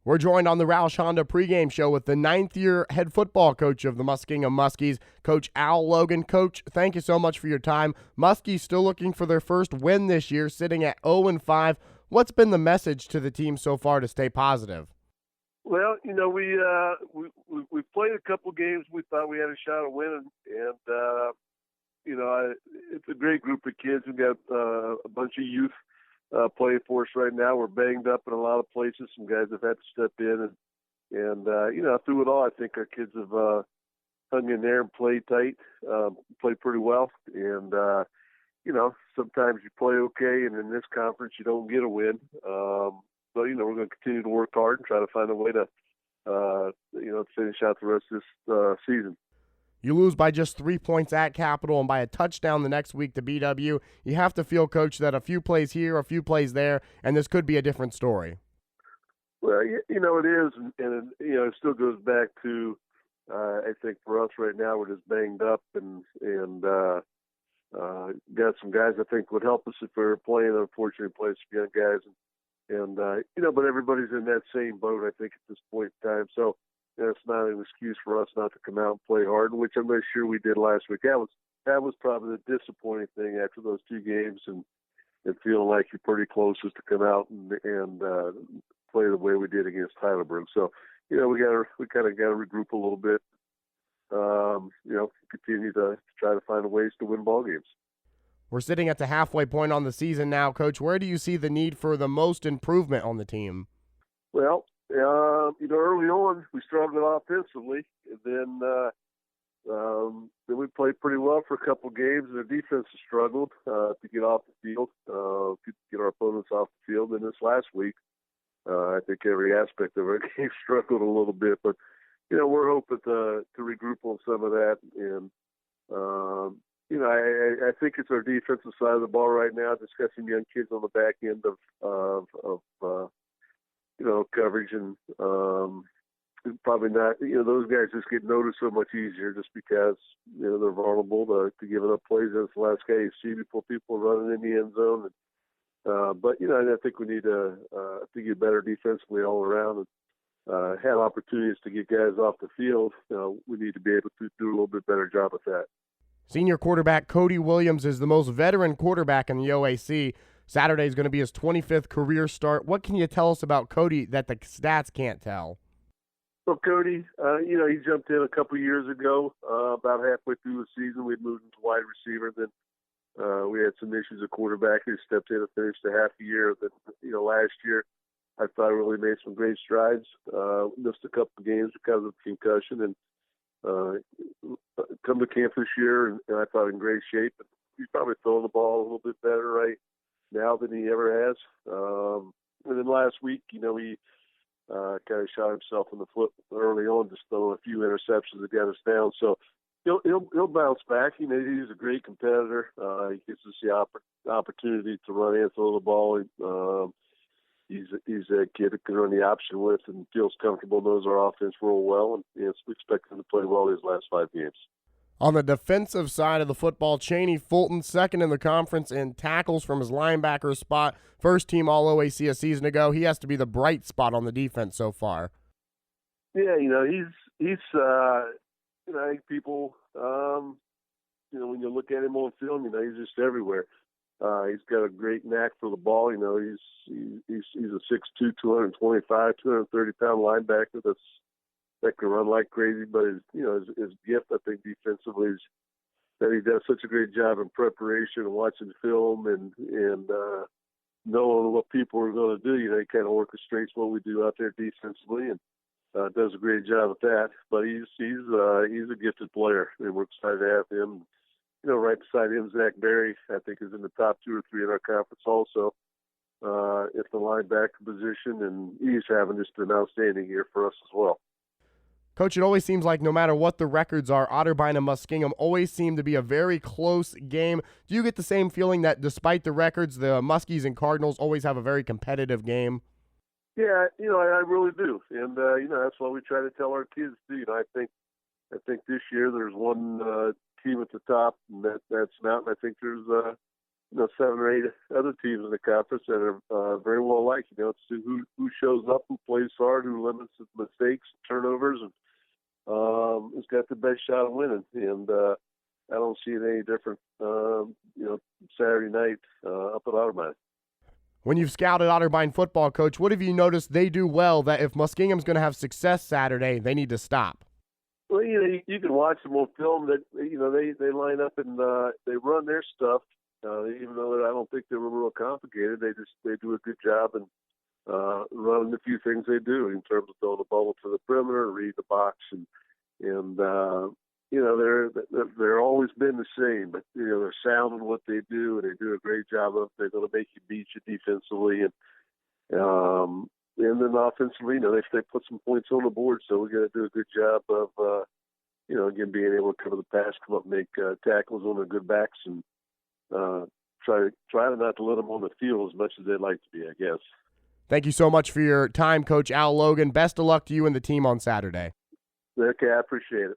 We're joined on the Roush Honda pregame show with the ninth-year head football coach of the Muskingum Muskies, Coach Al Logan. Coach, thank you so much for your time. Muskies still looking for their first win this year, sitting at 0-5. What's been the message to the team so far to stay positive? Well, we played a couple games. We thought we had a shot at winning, and it's a great group of kids. We've got a bunch of youth playing for us right now. We're banged up in a lot of places. Some guys have had to step in, and through it all, I think our kids have hung in there and played tight, played pretty well. And sometimes you play okay, and in this conference, you don't get a win. But we're going to continue to work hard and try to find a way to finish out the rest of this season. You lose by just 3 points at Capital and by a touchdown the next week to BW. You have to feel, Coach, that a few plays here, a few plays there, and this could be a different story. Well, it is, and it still goes back to, I think for us right now, we're just banged up and got some guys I think would help us if we were playing. Unfortunately, playing some young guys, but everybody's in that same boat, I think, at this point in time. So, it's not an excuse for us not to come out and play hard, which I'm not sure we did last week. That was probably the disappointing thing after those two games, and feeling like you're pretty close to come out and play the way we did against Heidelberg. So, we kind of got to regroup a little bit. Continue to try to find ways to win ball games. We're sitting at the halfway point on the season now, Coach. Where do you see the need for the most improvement on the team? Well, early on we struggled offensively, and then we played pretty well for a couple of games, and the defense has struggled to get off the field, to get our opponents off the field. And this last week, I think every aspect of our game struggled a little bit, but we're hoping to regroup on some of that. And I think it's our defensive side of the ball right now, discussing young kids on the back end of coverage, and probably not, those guys just get noticed so much easier just because, they're vulnerable to giving up plays. That's the last guy you see before people running in the end zone. But I think we need to get better defensively all around and have opportunities to get guys off the field. We need to be able to do a little bit better job with that. Senior quarterback Cody Williams is the most veteran quarterback in the OAC. Saturday is going to be his 25th career start. What can you tell us about Cody that the stats can't tell? Well, Cody, he jumped in a couple years ago. About halfway through the season, we moved into wide receiver. Then we had some issues at quarterback. He stepped in and finished a half a year. Then, last year, I thought he really made some great strides. Missed a couple of games because of concussion, and come to camp this year, and I thought in great shape. He's probably throwing the ball a little bit better right now than he ever has. And then last week, he kind of shot himself in the foot early on, just throwing a few interceptions that got us down. So he'll bounce back. He's a great competitor. He gets us the opportunity to run and throw the ball. He's a kid that can run the option with and feels comfortable, knows our offense real well, and we expect him to play well these last 5 games. On the defensive side of the football, Cheney Fulton, second in the conference in tackles from his linebacker spot. First team All-OAC a season ago. He has to be the bright spot on the defense so far. Yeah, he's I think people, when you look at him on film, he's just everywhere. He's got a great knack for the ball. He's a 6'2", 225, 230-pound linebacker that can run like crazy, but his gift, I think, defensively is that he does such a great job in preparation and watching film and knowing what people are going to do. He kind of orchestrates what we do out there defensively, and does a great job with that. But he's a gifted player, and we're excited to have him. Right beside him, Zach Berry, I think, is in the top 2 or 3 in our conference also at the linebacker position, and he's having just an outstanding year for us as well. Coach, it always seems like no matter what the records are, Otterbein-Muskingum always seem to be a very close game. Do you get the same feeling that despite the records, the Muskies and Cardinals always have a very competitive game? Yeah, I really do, and that's why we try to tell our kids too. I think this year there's one team at the top, and that's Mountain. I think there's 7 or 8 other teams in the conference that are very well liked. It's who shows up, who plays hard, who limits mistakes, turnovers, and who's got the best shot of winning. And I don't see it any different, Saturday night up at Otterbein. When you've scouted Otterbein football, Coach, what have you noticed they do well that if Muskingum's going to have success Saturday, they need to stop? Well, you can watch them on film that, they line up and they run their stuff, even though I don't think they're real complicated. They do a good job and running the few things they do in terms of throwing the ball to the perimeter, read the box, and they're always been the same. But they're sound in what they do, and they do a great job of. They're going to make you beat you defensively, and then offensively, they put some points on the board. So we got to do a good job of again being able to cover the pass, come up, and make tackles on their good backs, and try not to let them on the field as much as they'd like to be, I guess. Thank you so much for your time, Coach Al Logan. Best of luck to you and the team on Saturday. Okay, I appreciate it.